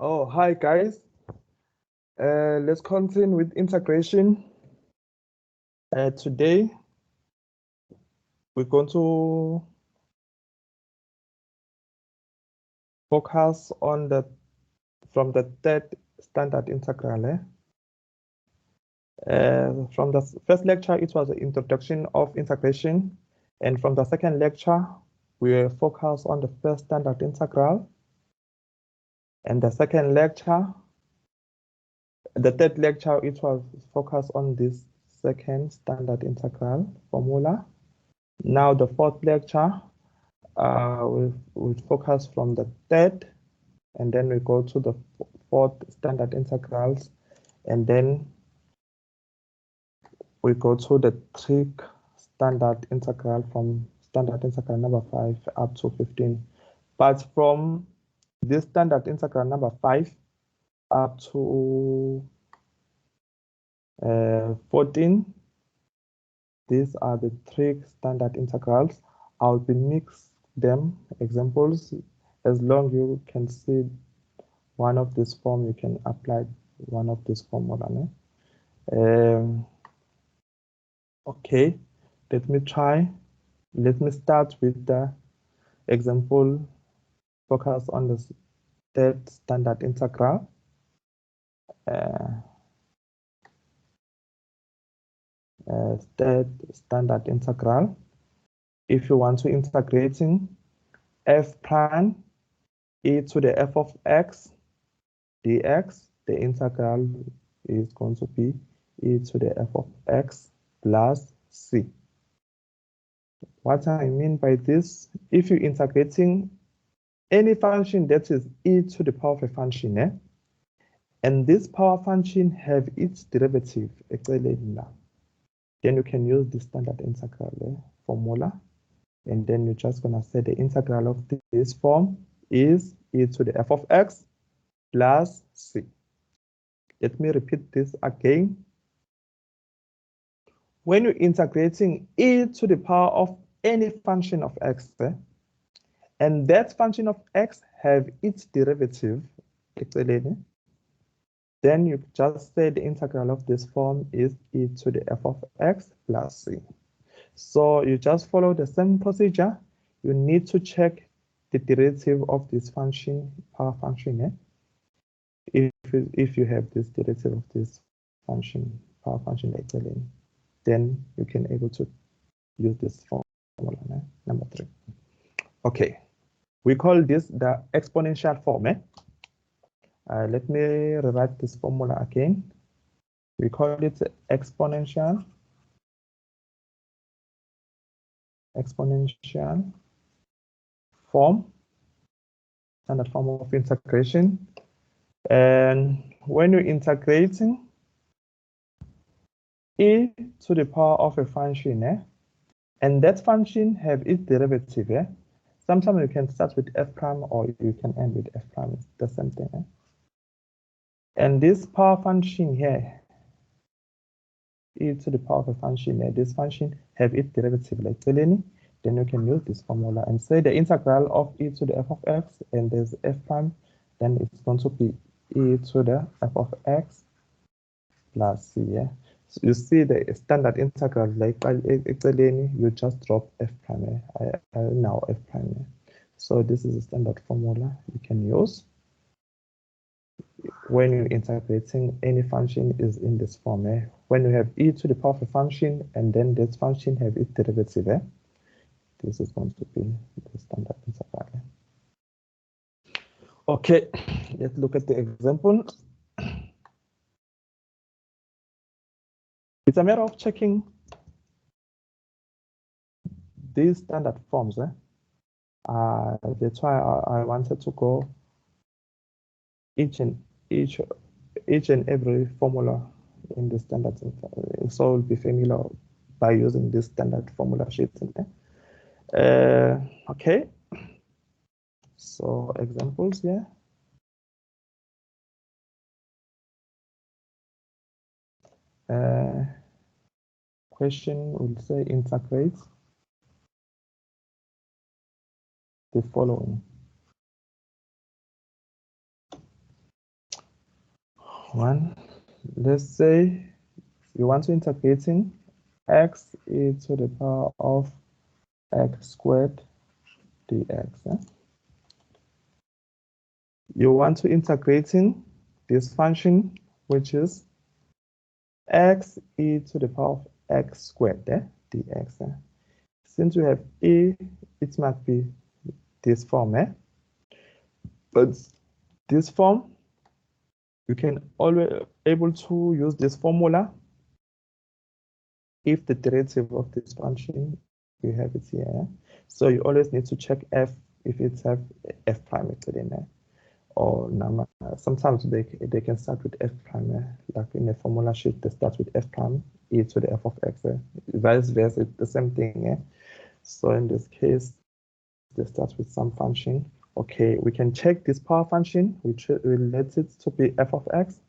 Oh, hi guys. Let's continue with integration. Today, we're going to focus on from the third standard integral. From the first lecture, it was the introduction of integration. And from the second lecture, we will focus on the first standard integral. And the second lecture, the third lecture, it was focused on this second standard integral formula. Now the fourth lecture, we'll focus from the third, and then we go to the fourth standard integrals, and then we go to the trig standard integral from standard integral number 5 up to 15. But from this standard integral number 5 up to 14, these are the trig standard integrals. I'll be mix them examples. As long you can see one of this form, you can apply one of this formula. Okay, let me start with the example focus on the third standard integral. Third standard integral. If you want to integrating f prime e to the f of x dx, the integral is going to be e to the f of x plus c. What I mean by this, if you're integrating any function that is e to the power of a function, and this power function have its derivative, then you can use the standard integral formula, and then you're just gonna say the integral of this form is e to the f of x plus c. Let me repeat this again. When you're integrating e to the power of any function of x, and that function of x have its derivative, then you just say the integral of this form is e to the f of x plus c. So you just follow the same procedure. You need to check the derivative of this function, power function. If you have this derivative of this function, power function, then you can able to use this formula, number 3. Okay, we call this the exponential form. Let me rewrite this formula again. We call it exponential form, standard form of integration. And when you're integrating e to the power of a function, and that function have its derivative, sometimes you can start with f prime or you can end with f prime. It's the same thing. And this power function here, e to the power of a function, this function have its derivative like Delaney, then you can use this formula and say the integral of e to the f of x, and there's f prime, then it's going to be e to the f of x plus c. So you see the standard integral like Delaney, you just drop f prime, now f prime. So this is a standard formula you can use when you're integrating any function is in this form. When you have e to the power of a function and then this function have its derivative, this is going to be the standard integral. Okay, let's look at the example. It's a matter of checking these standard forms. That's why I wanted to go each and every formula in the standard, so we'll be familiar by using this standard formula sheet. Okay, so examples here. Question will say integrate the following. 1. Let's say you want to integrating x e to the power of x squared dx. You want to integrating this function, which is x e to the power of x squared dx. Since we have e, it must be this form. But this form, you can always able to use this formula if the derivative of this function, you have it here. So you always need to check f if it's have f prime included in there. Or sometimes they can start with f prime, like in a formula sheet, they start with f prime e to the f of x. Vice versa, it's the same thing. So in this case, they start with some function. Okay, we can check this power function, which relates it to be f of x.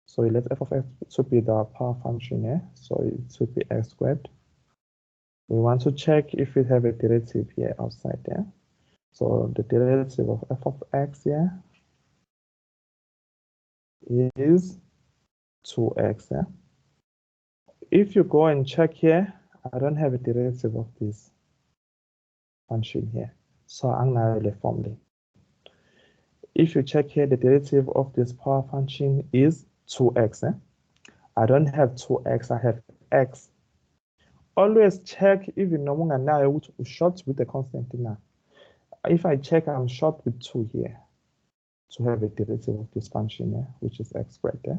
So we let f of x to be the power function here. So it should be x squared. We want to check if we have a derivative here outside there. So the derivative of f of x here is 2x. If you go and check here, I don't have a derivative of this function here. So I'm not really formally. If you check here, the derivative of this power function is 2x. I don't have 2x, I have x. Always check even no longer now short with the constant now. If I check, I'm short with 2 here to have a derivative of this function here, which is x squared.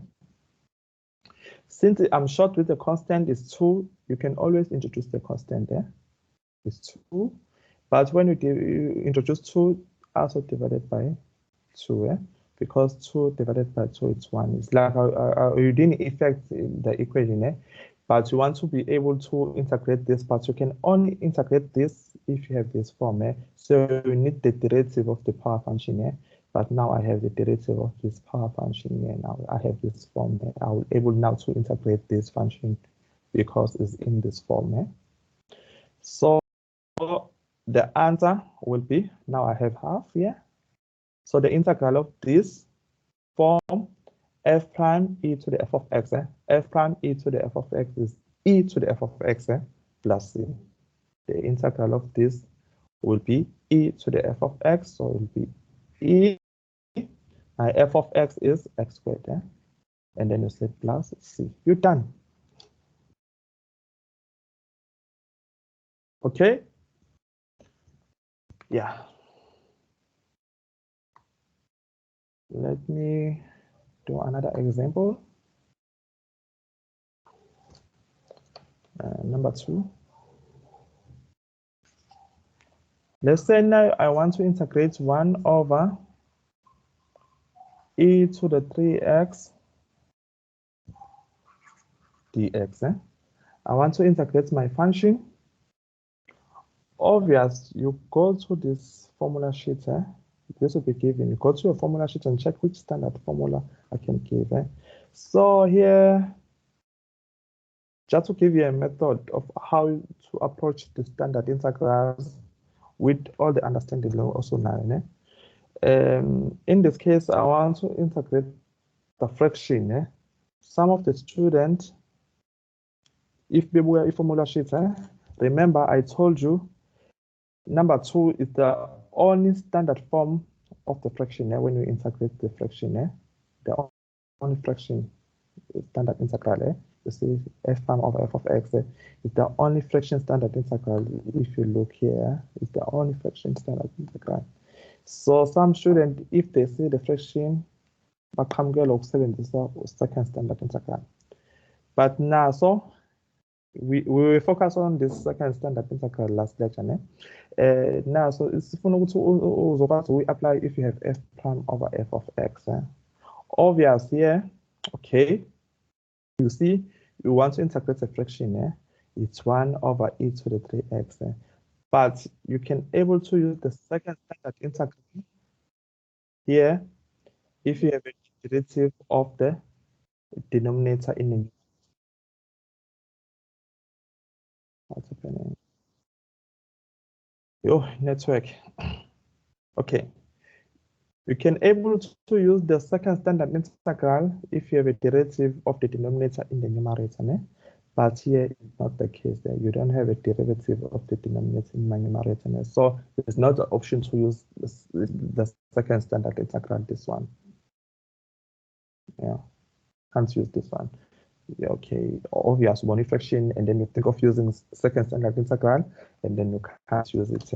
Since I'm short with the constant is 2, you can always introduce the constant there. It's 2. But when you introduce 2, also divided by 2, because 2 divided by 2 is 1. It's like you didn't affect the equation, but you want to be able to integrate this, but you can only integrate this if you have this form. So you need the derivative of the power function. But now I have the derivative of this power function here. Now I have this form there. I will able now to integrate this function because it's in this form. So the answer will be, now I have half here. So the integral of this form f prime e to the f of x, f prime e to the f of x is e to the f of x plus c. The integral of this will be e to the f of x, so it will be e. My f of x is x squared, and then you say plus c. You're done. Okay? Yeah. Let me do another example. Number 2. Let's say now I want to integrate 1 over e to the 3x dx. I want to integrate my function. Obvious, you go to this formula sheet. This will be given. You go to your formula sheet and check which standard formula I can give. So here, just to give you a method of how to approach the standard integrals with all the understanding also now. In this case, I want to integrate the fraction. Some of the students, if they were a formula sheet, remember I told you number 2 is the only standard form of the fraction when you integrate the fraction. The only fraction standard integral. You see f prime over f of x is the only fraction standard integral. If you look here, it's the only fraction standard integral. So some students, if they see the fraction, but come get log 7, this is second standard integral. But now, so we will focus on this second standard integral last lecture. Now, so it's we apply if you have f prime over f of x. Obvious here, okay. You see, you want to integrate a fraction. It's 1 over e to the 3x. But you can able to use the second standard integral here if you have a derivative of the denominator in the what's happening? Your network. Okay. You can able to use the second standard integral if you have a derivative of the denominator in the numerator, né? But here it's not the case. There, you don't have a derivative of the denominator in my numerator, né? So it's not an option to use the second standard integral. This one, yeah, can't use this one. Yeah, okay, obvious one fraction, and then you think of using second standard integral, and then you can't use it.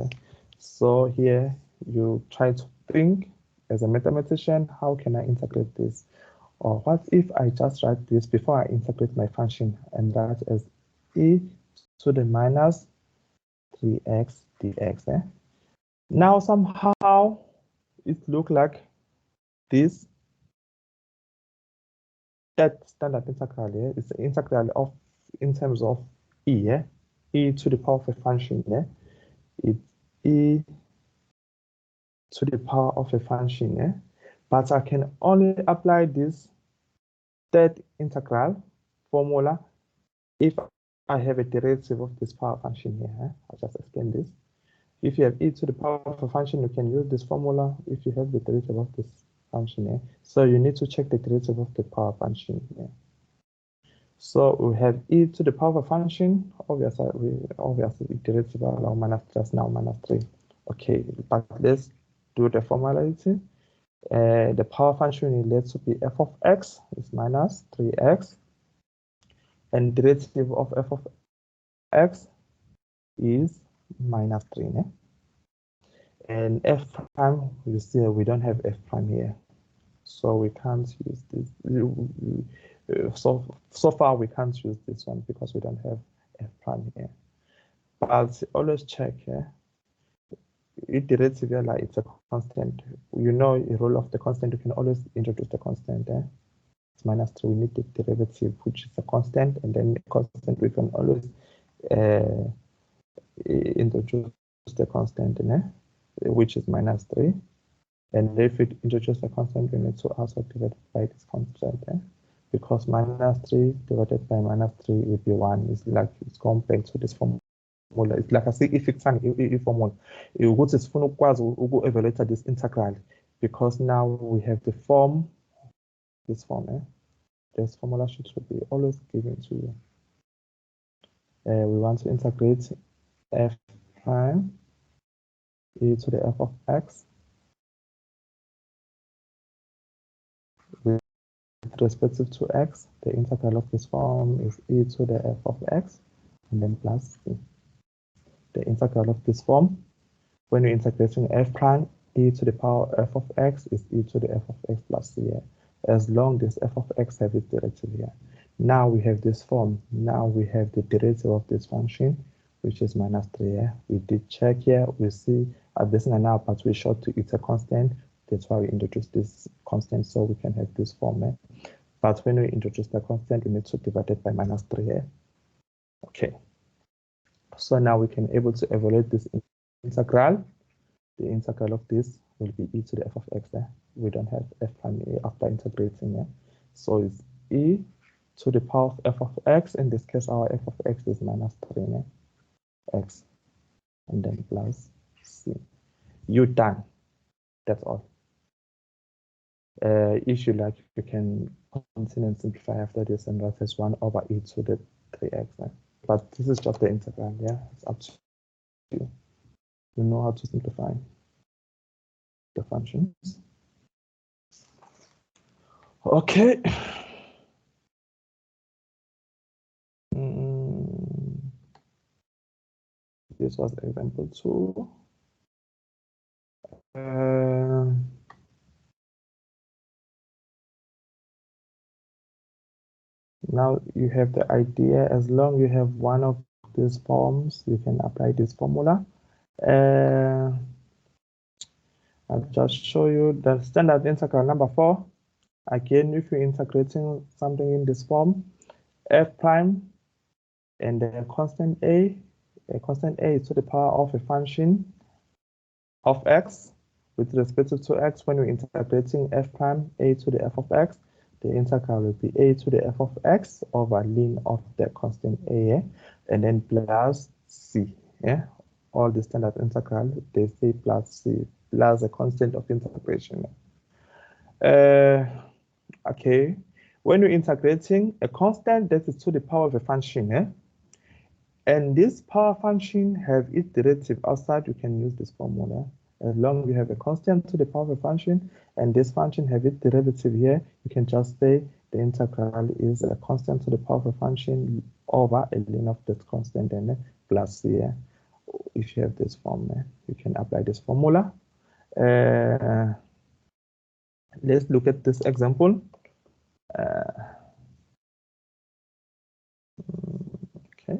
So here you try to think as a mathematician, how can I integrate this? Or what if I just write this before I integrate my function and write as e to the minus 3x dx. Now somehow it look like this. That standard integral here is the integral of in terms of e, e to the power of a function, it's e to the power of a function, but I can only apply this third integral formula if I have a derivative of this power function here. I'll just explain this. If you have e to the power of a function, you can use this formula if you have the derivative of this function here. So you need to check the derivative of the power function here. So we have e to the power of a function, obviously derivative of minus just now minus 3. Okay, but let's do the formality. The power function relates to be f of x is minus 3x, and derivative of f of x is minus 3. And f prime, you see we don't have f prime here, so we can't use this. So far we can't use this one because we don't have f prime here. But always check here. If derivative here, like it's a constant, you know the role of the constant, you can always introduce the constant there. It's minus 3. We need the derivative, which is a constant, and then the constant we can always introduce the constant which is minus 3. And if we introduce a constant, we need to also divide by this constant, because minus 3 divided by minus 3 would be 1. It's like it's complex to this formula. It's like I say, if it's an formula, you go to evaluate this integral, because now we have the form, this form. This formula should be always given to you. We want to integrate f prime e to the f of x with respect to x. The integral of this form is e to the f of x, and then plus c. The integral of this form, when you're integrating f prime e to the power f of x, is e to the f of x plus c here, as long as f of x have its derivative here. Now we have this form. Now we have the derivative of this function, which is minus 3 here. We did check here. We see this now, but we short to it's a constant. That's why we introduce this constant, so we can have this form. But when we introduce the constant, we need to divide it by minus 3 here. Okay. So now we can able to evaluate this integral. The integral of this will be e to the f of x there. We don't have f prime a after integrating here. So it's e to the power of f of x. In this case, our f of x is minus 3 x, and then plus c. You're done. That's all. If you like, you can continue and simplify after this and write as 1 over e to the 3x. But this is just the integral, it's up to you. You know how to simplify the functions. Okay. This was example 2. Now you have the idea. As long as you have one of these forms, you can apply this formula. I'll just show you the standard integral number 4. Again, if you're integrating something in this form, f prime and a constant a is to the power of a function of x with respect to x. When you're integrating f prime a to the f of x, the integral will be a to the f of x over ln of the constant a, and then plus c. all the standard integral, they say plus c plus a constant of integration. Okay, when you're integrating a constant that is to the power of a function, and this power function have its derivative outside, you can use this formula. As long as you have a constant to the power of a function and this function have its derivative here, you can just say the integral is a constant to the power of a function over a ln of that constant and plus here. If you have this form, you can apply this formula. Let's look at this example. Okay,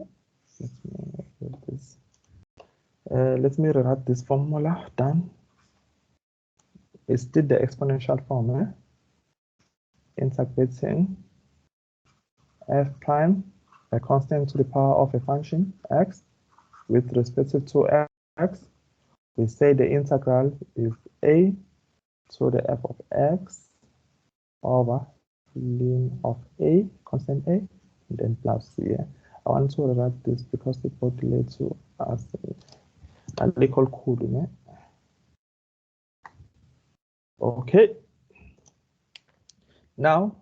let me rewrite this formula. Done. It's still the exponential form. Integrating f prime, a constant to the power of a function x, with respect to x. We say the integral is a to the f of x over ln of a, constant a, and then plus c. I want to rewrite this because it both relate to us. And they call code. Okay. Now,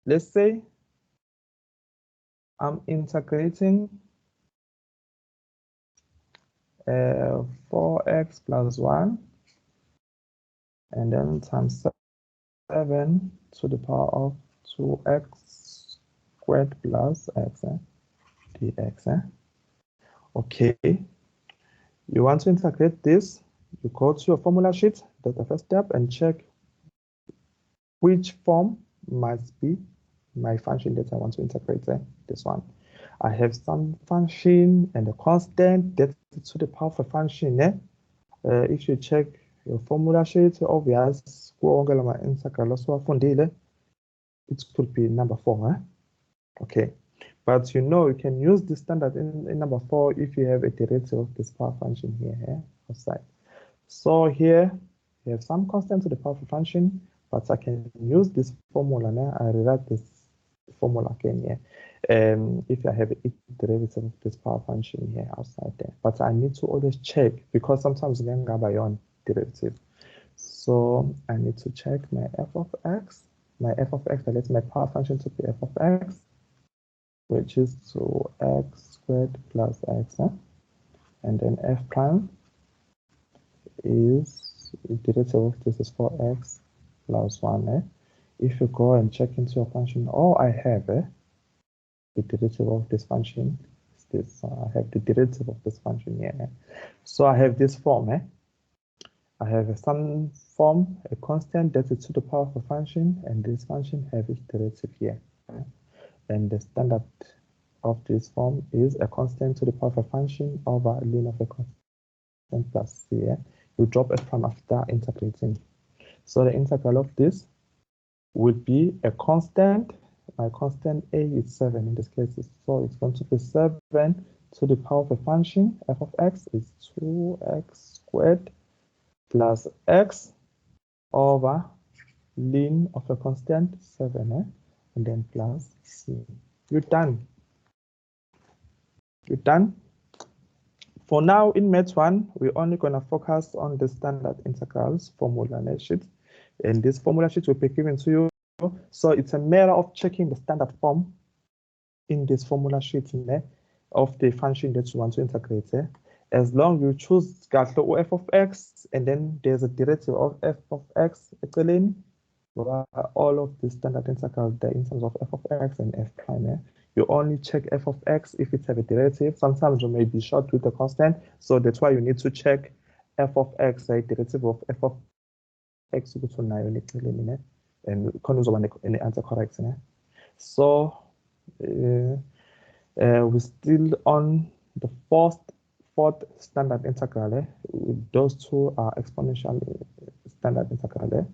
let's say I'm integrating 4x plus 1 and then times 7 to the power of 2x squared plus x dx. Okay, you want to integrate this, you go to your formula sheet, that's the first step, and check which form must be my function that I want to integrate. This one. I have some function and a constant that's to the power of a function. If you check your formula sheet, obvious, it could be number 4. Okay, but you know you can use the standard in number 4 if you have a derivative of this power function here outside. So here you have some constant to the power of a function, but I can use this formula now. I rewrite this formula again here. If I have a derivative of this power function here outside there, but I need to always check because sometimes you can by on derivative. So I need to check my f of x. My f of x, I let my power function to be f of x, which is to x squared plus x, and then f prime is the derivative of this is 4x plus 1. If you go and check into your function, all I have the derivative of this function is this. I have the derivative of this function here. So I have this form. I have some form, a constant that is to the power of a function, and this function have its derivative here. And the standard of this form is a constant to the power of a function over a ln of a constant plus c. You drop f prime after integrating. So the integral of this would be a constant. My constant a is 7 in this case, so it's going to be 7 to the power of a function. F of x is 2x squared plus x over ln of a constant 7, and then plus c. You're done. You're done. For now, in Math 1, we're only going to focus on the standard integrals formula sheet. And this formula sheet will be given to you. So it's a matter of checking the standard form in this formula sheet of the function that you want to integrate. As long as you choose f of x, and then there's a derivative of f of x, all of the standard integrals there in terms of f of x and f prime. You only check f of x if it has a derivative. Sometimes you may be short with the constant, so that's why you need to check f of x, a derivative of f of x equal to 9, and any answer correct. So we're still on the fourth standard integral. Those two are exponential standard integral.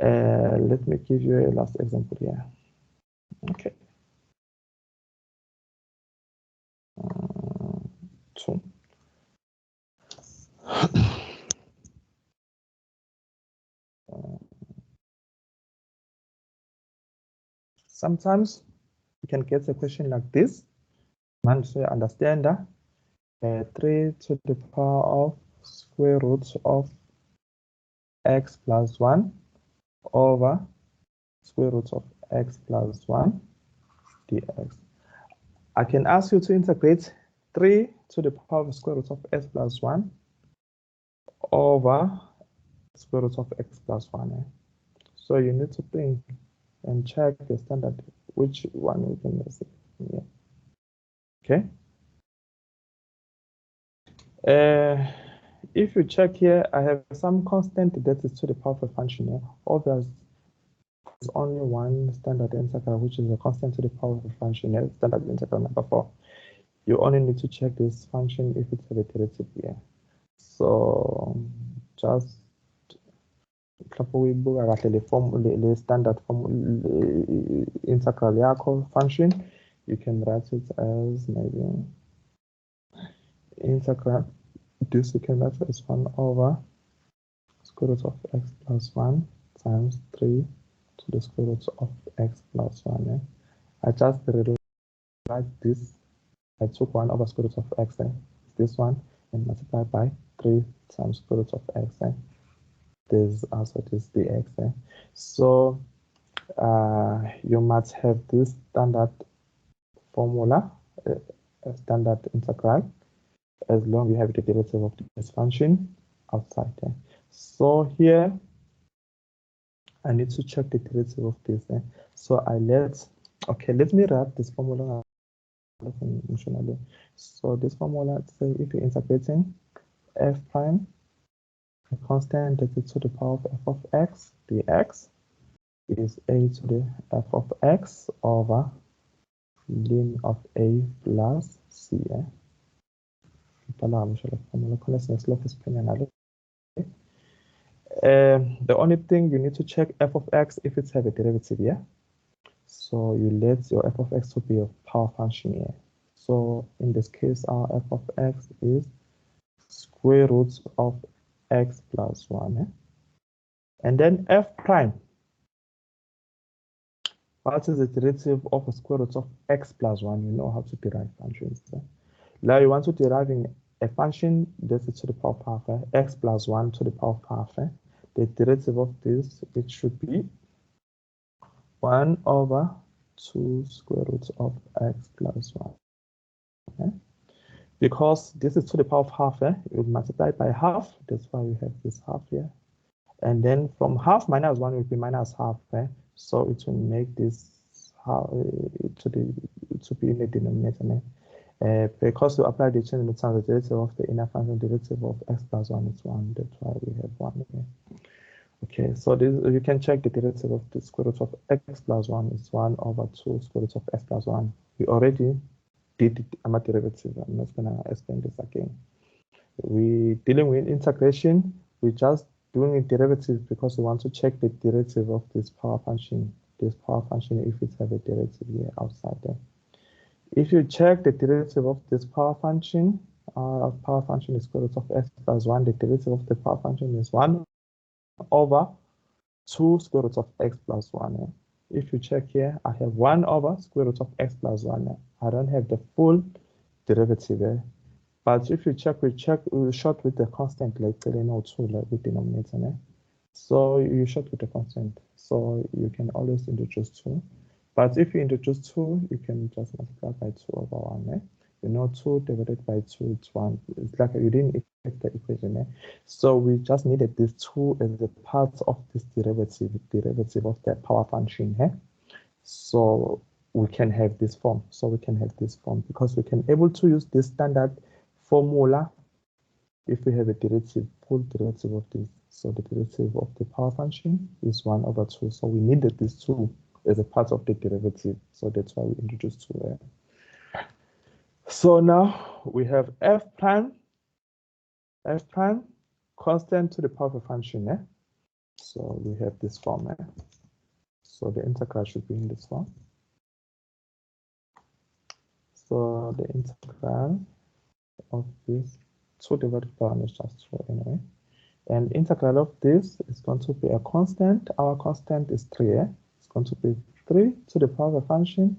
Let me give you a last example here. Okay. 2. Sometimes you can get a question like this. Man, so you understand that 3 to the power of square root of x plus 1 over square root of x plus 1 dx. I can ask you to integrate 3 to the power of square root of x plus 1 over square root of x plus 1. So you need to think and check the standard, which one we can use. Yeah. Okay. If you check here, I have some constant that is to the power of a function here. Obviously, there's only one standard integral, which is a constant to the power of a function here, standard integral number 4. You only need to check this function if it's a derivative here. So just the standard form integral yakho function, you can write it as maybe integral. This you can write as 1 over square root of x plus 1 times 3 to the square root of x plus 1. I just rewrite this. I took 1 over square root of x, this one, and multiply by 3 times square root of x. There's also this dx. So you must have this standard formula, standard integral, as long as you have the derivative of this function outside there. So here I need to check the derivative of this. So let me write this formula. So this formula, say if you're integrating f prime, a constant that is to the power of f of x dx is a to the f of x over ln of a plus c. The only thing you need to check f of x if it's have a derivative here. So you let your f of x to be a power function here. So in this case, our f of x is square root of x plus 1. And then f prime. What is the derivative of a square root of x plus 1? You know how to derive functions. Now you want to derive a function that is to the power of half, x plus 1 to the power of half. The derivative of this, it should be 1 over 2 square root of x plus 1. Okay? Because this is to the power of half, you multiply by half. That's why we have this half here. And then from half minus 1 will be minus half. So it will make this to be in the denominator. Because we apply the chain limit, the derivative of the inner function, derivative of x plus 1 is 1. That's why we have 1 here. Okay, so this, you can check the derivative of the square root of x plus 1 is 1 over 2 square root of x plus 1. We already did the derivative. I'm not going to explain this again. We dealing with integration. We just doing a derivative because we want to check the derivative of this power function. This power function, if it have a derivative here outside there. If you check the derivative of this power function is square root of x plus 1. The derivative of the power function is 1 over 2 square root of x plus 1. If you check here, I have 1 over square root of x plus 1. I don't have the full derivative. But if you check, we short with the constant, like 2, like with denominator. So you short with the constant. So you can always introduce 2. But if you introduce 2, you can just multiply by 2 over 1. 2 divided by 2 is 1. It's like you didn't affect the equation. So we just needed this 2 as a part of this derivative of the power function. So we can have this form. Because we can able to use this standard formula if we have a derivative, full derivative of this. So the derivative of the power function is 1 over 2. So we needed this 2 as a part of the derivative. So that's why we introduced 2 there. So now we have f prime constant to the power of a function. So we have this form. So the integral should be in this form. So the integral of this 2 divided by 1 is just 2 anyway. And integral of this is going to be a constant. Our constant is 3. It's going to be 3 to the power of a function,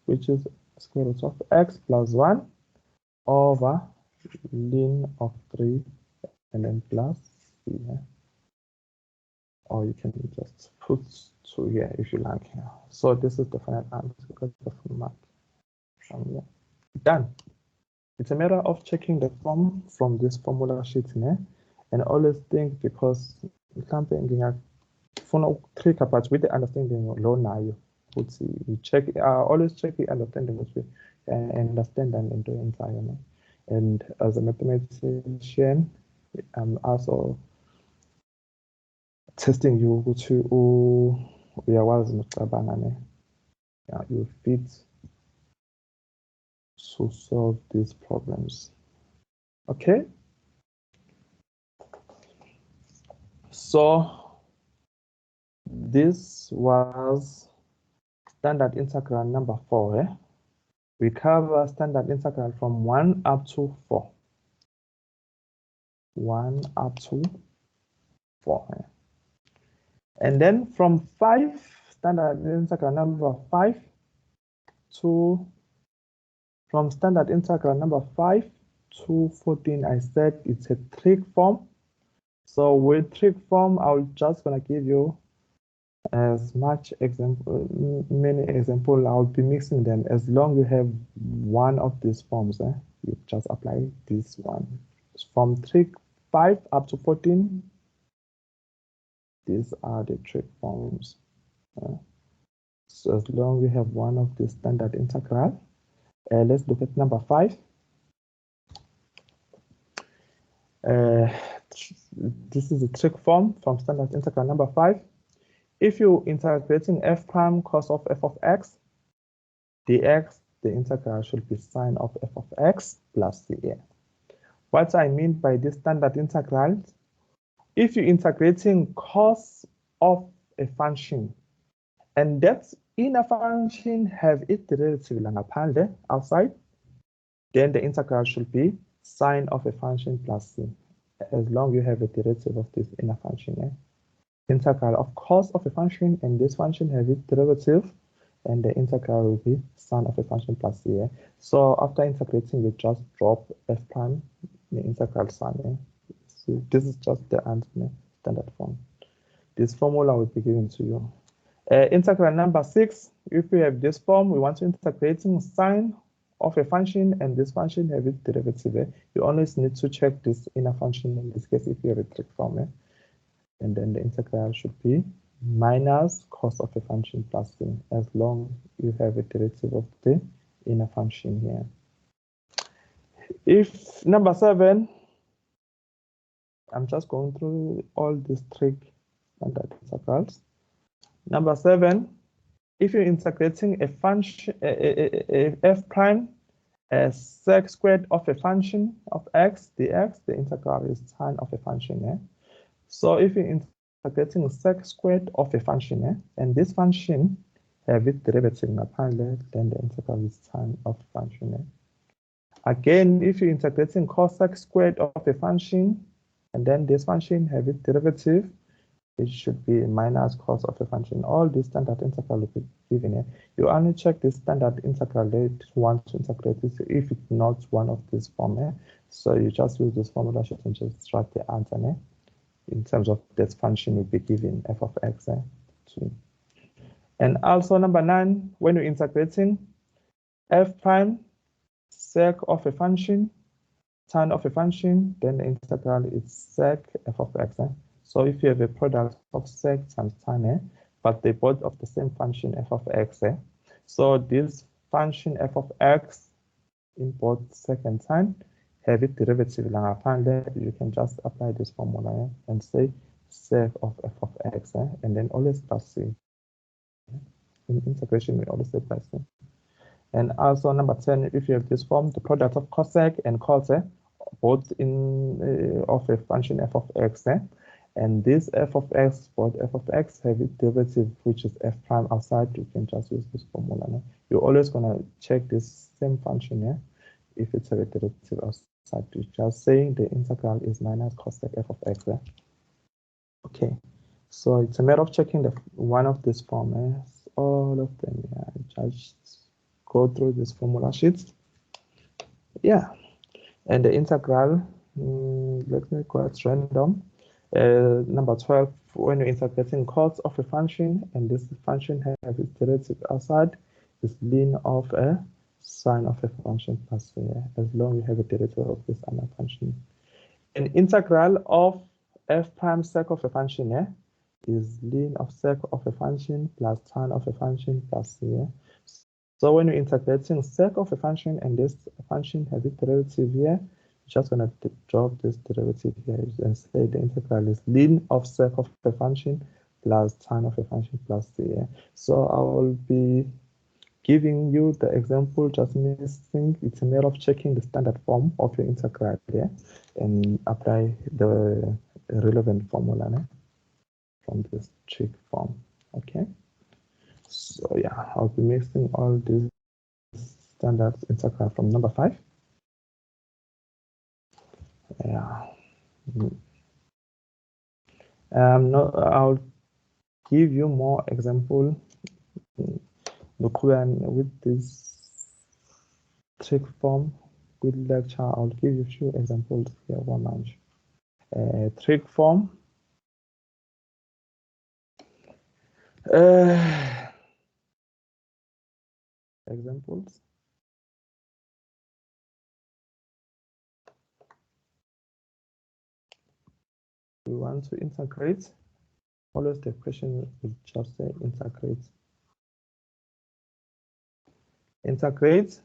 which is square root of x plus 1 over ln of 3 and then plus c, yeah? Or you can just put 2 here if you like here. So this is the final answer because of the mark from here. Done. It's a matter of checking the form from this formula sheet here, and always think, because something for 3 parts with the understanding low now you check always check the understanding which we understand and do environment. And as a mathematician, I'm also testing you which you fit to solve these problems. Okay, so this was standard integral number 4. Eh? We cover standard integral from 1 up to 4. 1 up to 4. Eh? And then from 5, standard integral number 5 to, from standard integral number 5 to 14, I said it's a trig form. So with trig form, I'm just gonna give you as much many examples. I'll be mixing them. As long as you have one of these forms, you just apply this one. From trig 5 up to 14, these are the trig forms. So as long as we have one of the standard integral, let's look at number 5. This is a trig form from standard integral number 5. If you're integrating f prime cos of f of x dx, the integral should be sine of f of x plus ca. What I mean by this standard integral, if you're integrating cos of a function and that inner function have its derivative outside, then the integral should be sine of a function plus c, as long as you have a derivative of this inner function. Integral of cos of a function and this function have its derivative, and the integral will be sine of a function plus c. So after integrating, you just drop f prime, the integral sine. So this is just the answer, standard form. This formula will be given to you. Integral number 6, if we have this form, we want to integrating sine of a function and this function have its derivative. You always need to check this inner function in this case if you have a trig form. And then the integral should be minus cos of a function plus c, as long as you have a derivative of the inner function here. If number 7, I'm just going through all these trig standard integrals. Number 7, if you're integrating a function, a f prime as sec squared of a function of x dx, the integral is sine of a function. So if you're integrating sec squared of a function, and this function have its derivative in a parallel, then the integral is sine of a function. Again, if you're integrating cosec squared of a function, and then this function have its derivative, it should be minus cos of a function. All these standard integral will be given here. You only check this standard integral that you want to integrate this if it's not one of these form. So you just use this formula sheet and just write the answer. In terms of this function will be given f of x. And also number 9, when you're integrating f prime sec of a function, tan of a function, then the integral is sec f of x. So if you have a product of sec times tan, but they both of the same function f of x, so this function f of x in both sec and tan have its derivative you can just apply this formula and say sec of f of x, and then always plus c. In integration, we always say plus c. And also number 10, if you have this form, the product of cosec and cos, both in of a function f of x, and this f of x, both f of x have its derivative, which is f prime outside, you can just use this formula. You're always gonna check this same function if it's a derivative outside, you're just saying the integral is minus cosec f of x. Okay, so it's a matter of checking the one of this form. All of them, just go through this formula sheet. Yeah, And the integral, let me go at random. Number 12, when you're integrating cos of a function and this function has its derivative outside, is ln of a sine of a function plus as long as you have a derivative of this other function. An integral of f prime sec of a function is ln of sec of a function plus tan of a function plus So when you're integrating sec of a function and this function has its derivative here, just going to drop this derivative here and say the integral is ln of sec of a function plus tan of a function plus So I will be giving you the example, just missing. It's a matter of checking the standard form of your integral here and apply the relevant formula from this trig form. Okay. So yeah, I'll be mixing all these standard integral from number 5. Yeah. No, I'll give you more example with this trig form. With lecture, I'll give you a few examples here. Trig form. Examples. We want to integrate. Always the question is just say integrate. Integrate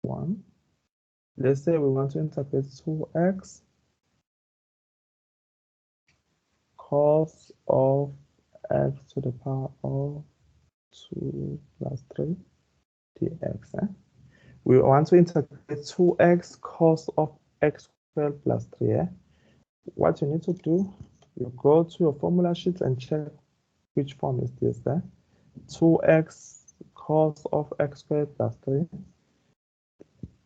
1. Let's say we want to integrate 2x cos of x to the power of 2 plus 3 dx. We want to integrate 2x cos of x squared plus 3. What you need to do, you go to your formula sheet and check which form is this. 2x cos of x squared plus 3.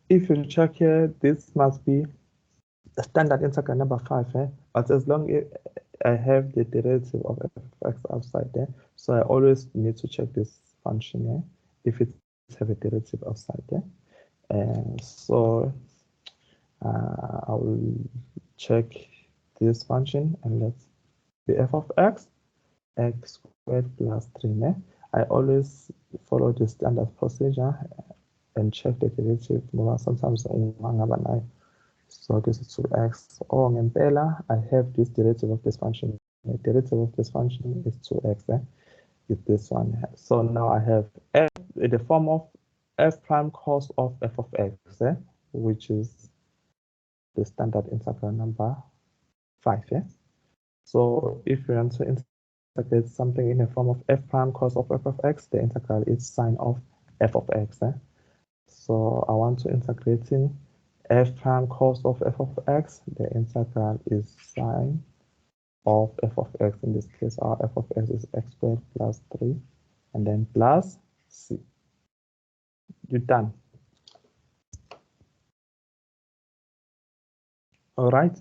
If you check here, this must be the standard integral number 5. But as long as I have the derivative of f(x) outside there, so I always need to check this function if it has a derivative outside there. So I will check this function and let's be f of x squared plus 3. I always follow the standard procedure and check the derivative. Sometimes so this is 2x. Oh, ngempela, I have this derivative of this function. The derivative of this function is 2x. Is this one. So now I have f in the form of f prime cos of f of x, which is the standard integral number 5. So if you want to integrate something in the form of f prime cos of f of x, the integral is sine of f of x. So I want to integrate in f prime cos of f of x, the integral is sine of f of x. In this case, our f of x is x squared plus 3, and then plus c. You're done. All right.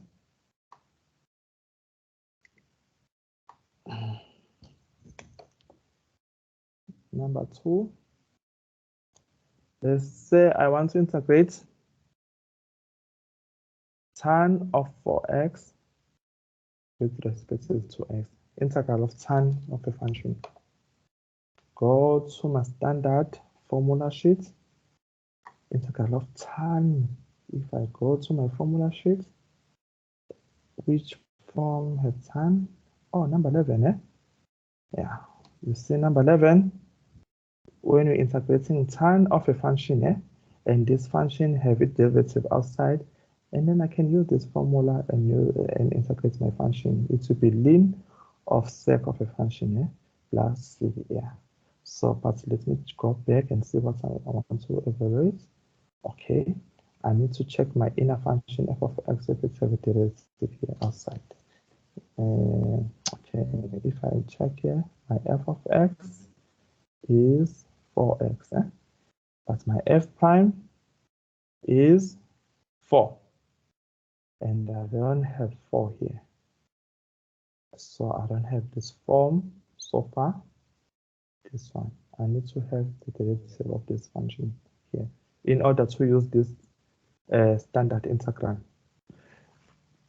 Number 2. Let's say I want to integrate tan of 4x with respect to x. Integral of tan of a function. Go to my standard formula sheet. Integral of tan. If I go to my formula sheet, which form has tan? Oh, number 11. Yeah, you see number 11. When you're integrating tan of a function, and this function have its derivative outside, and then I can use this formula and integrate my function. It will be ln of sec of a function plus c. So, but let me go back and see what I want to evaluate. Okay, I need to check my inner function f of x if it's have a derivative here outside. Okay, if I check here, my f of x is 4x, but my f prime is 4, and I don't have 4 here, so I don't have this form so far. This one, I need to have the derivative of this function here in order to use this standard integral.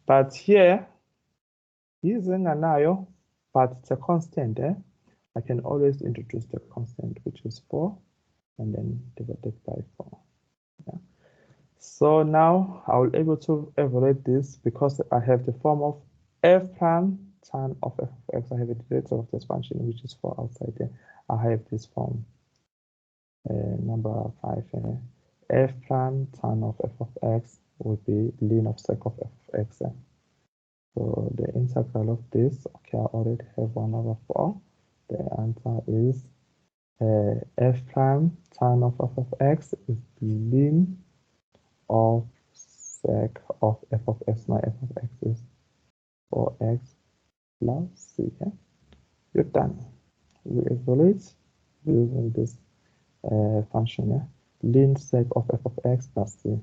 But here, but it's a constant. I can always introduce the constant, which is 4, and then divided by 4. Yeah. So now I will be able to evaluate this because I have the form of f prime tan of f of x. I have a derivative of this function, which is 4 outside there. I have this form, number 5. F prime tan of f of x would be ln of sec of f of x. So the integral of this, okay, I already have 1/4. The answer is f prime tan of f of x is ln of sec of f of x. My f of x is 4x plus c. Yeah? You're done. We evaluate using this function. Yeah? Ln sec of f of x plus c.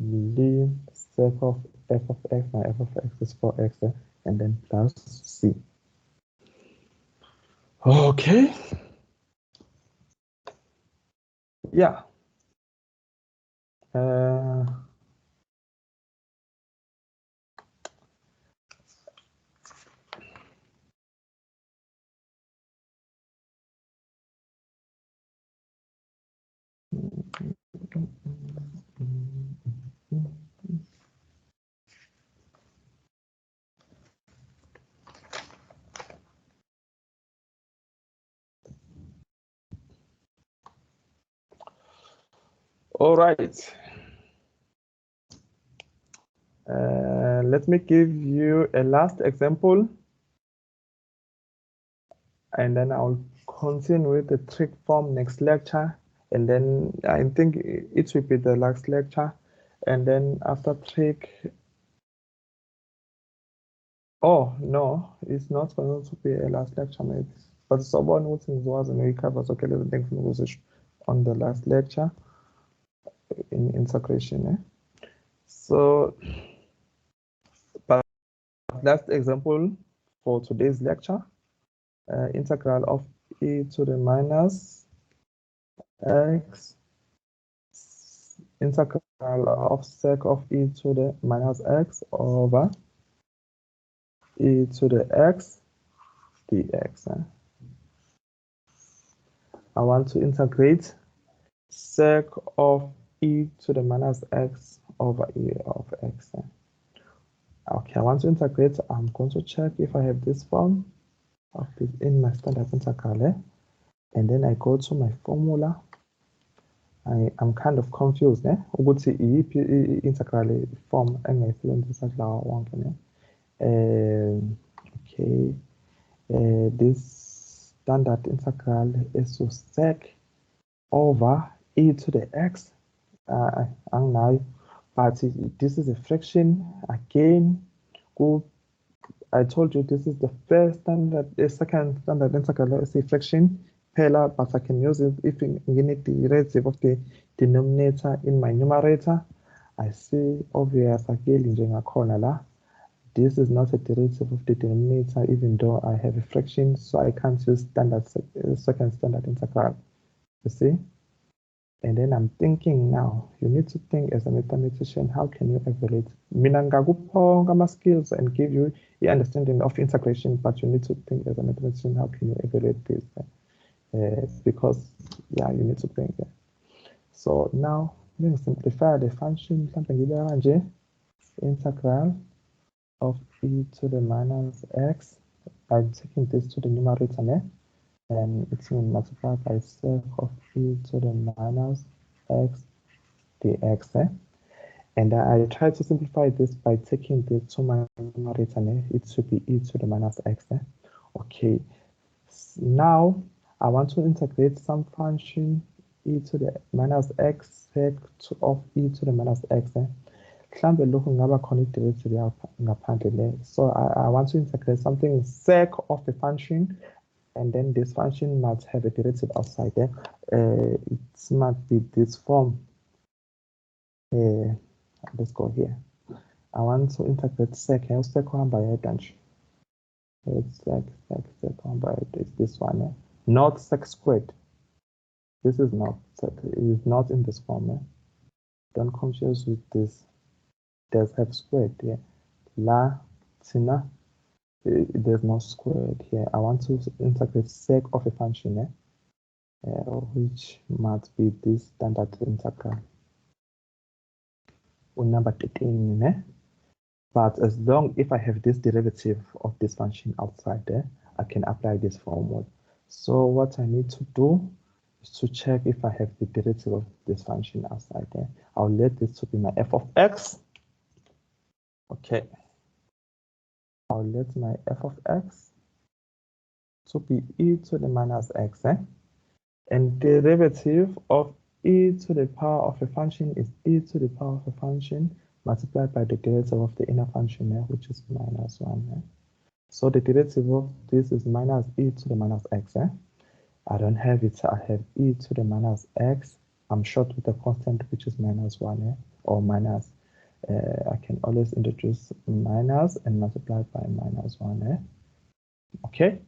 Ln sec of f of x, my f of x is 4x, and then plus c. Okay. Yeah. All right. Let me give you a last example, and then I'll continue with the trig form next lecture, and then I think it will be the last lecture, and then after trig, oh no, it's not going to be a last lecture maybe, but someone who was and we cover okay on the last lecture in integration. So, but last example for today's lecture, integral of e to the minus x, integral of sec of e to the minus x over e to the x dx. I want to integrate sec of e to the minus x over e of x. Okay, I want to integrate. I'm going to check if I have this form of this in my standard integral, and then I go to my formula. I'm kind of confused. Ukuthi iyiphi integral form engayisebenzisa kulawa wonke ne? Okay, this standard integral is to sec over e to the x. But this is a fraction again. I told you this is the first standard, the second standard integral is a fraction. But I can use it if I need the derivative of the denominator in my numerator. I see obvious again la. This is not a derivative of the denominator, even though I have a fraction, so I can't use standard second standard integral. You see? And then I'm thinking now, you need to think as a mathematician, how can you evaluate? Mina ngakupha skills and give you the understanding of integration, but you need to think as a mathematician, how can you evaluate this? Because yeah, you need to think. So now let me simplify the function. Integral of e to the minus x. I'm taking this to the numerator, and it's going to multiply by sec of e to the minus x dx. And I try to simplify this by taking this to my numerator. It should be e to the minus x. Okay. Now I want to integrate some function e to the minus x sec of e to the minus x. So I want to integrate something sec of the function, and then this function must have a derivative outside there. It must be this form. Let's go here. I want to integrate sec. Sec 1 by a dash. It's sec 1 by this one. Not sec squared. This is not sec. It is not in this form. Don't confuse with this. There's f squared here. La, tina, there's no squared here. I want to integrate sec of a function, which must be this standard integral. Number 13, but as long if I have this derivative of this function outside there, I can apply this formula. So what I need to do is to check if I have the derivative of this function outside there. I'll let this to be my f of x. Okay. I'll let my f of x to be e to the minus x, and derivative of e to the power of a function is e to the power of a function multiplied by the derivative of the inner function, which is minus 1. So the derivative of this is minus e to the minus x. I don't have it, so I have e to the minus x. I'm short with a constant, which is minus 1, or minus. I can always introduce minus and multiply by minus 1. Okay,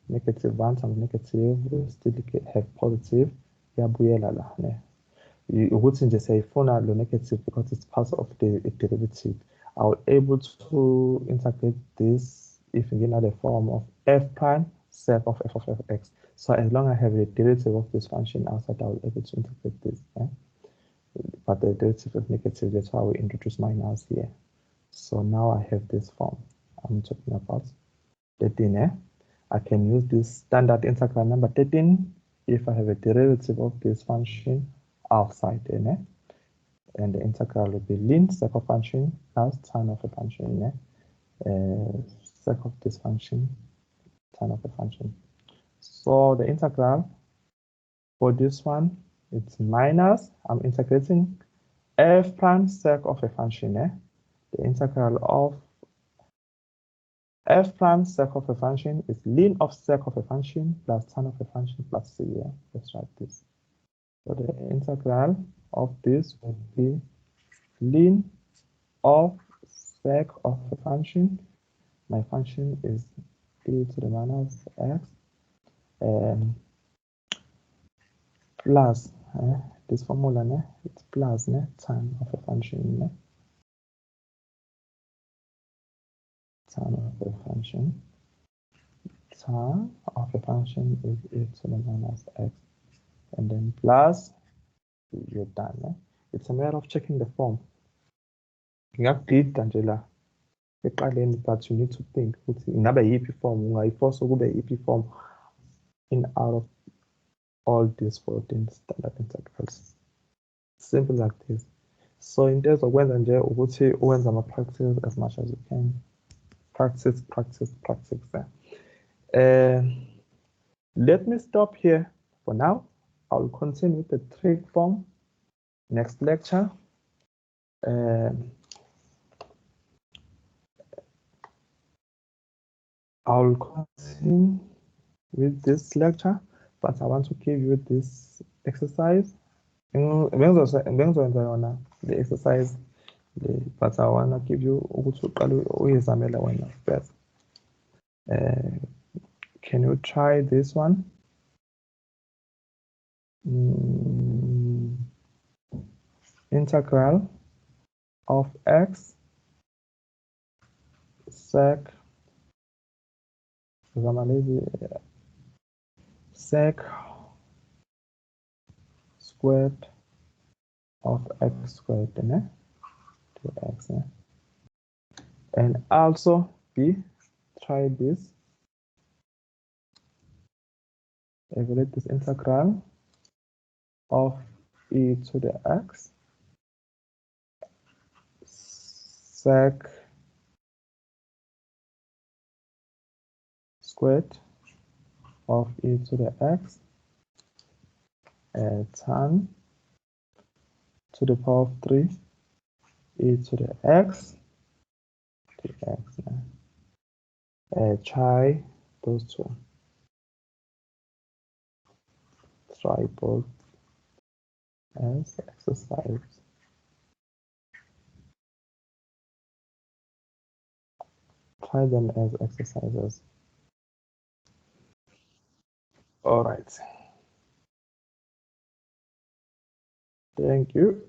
-1 times negative, we still have positive. Yabuyela la. Ukuthi nje sayifuna lo negative because it's part of the derivative. I was able to integrate this if in the form of f prime sec of f of x. So as long as I have the derivative of this function outside, I will be able to integrate this. But the derivative is negative, that's why we introduce minus here. So now I have this form I'm talking about. 13. I can use this standard integral number 13 if I have a derivative of this function outside, and the integral will be ln sec of function plus tan of a function, sec of this function, tan of a function. So the integral for this one, it's minus, I'm integrating f prime sec of a function, the integral of f prime sec of a function is ln of sec of a function plus tan of a function plus c. Let's write this. So the integral of this will be ln of sec of a function. My function is e to the minus x, plus this formula, it's plus tan of a function, tan of a function. Tan of a function is e to the minus x, and then plus, you're done. It's a matter of checking the form. Ngakudida nje la eqaleni, but you need to think ukuthi ingabe yiphi form, ungayiforce kube yiphi form in out of all these 14 standard integrals. Simple like this. So in terms of when nje ukuthi uwenza ama-practice as much as you can. Practice. Let me stop here for now. I'll continue with the trig form next lecture. I'll continue with this lecture, but I want to give you this exercise. The exercise, but I want to give you first. Can you try this one? Integral of x sec squared of x squared, to x, and also b, try this. Evaluate this integral of e to the x sec squared of e to the x tan to the power of 3 e to the x dx. Try those two. Try both as exercise. Try them as exercises. All right. Thank you.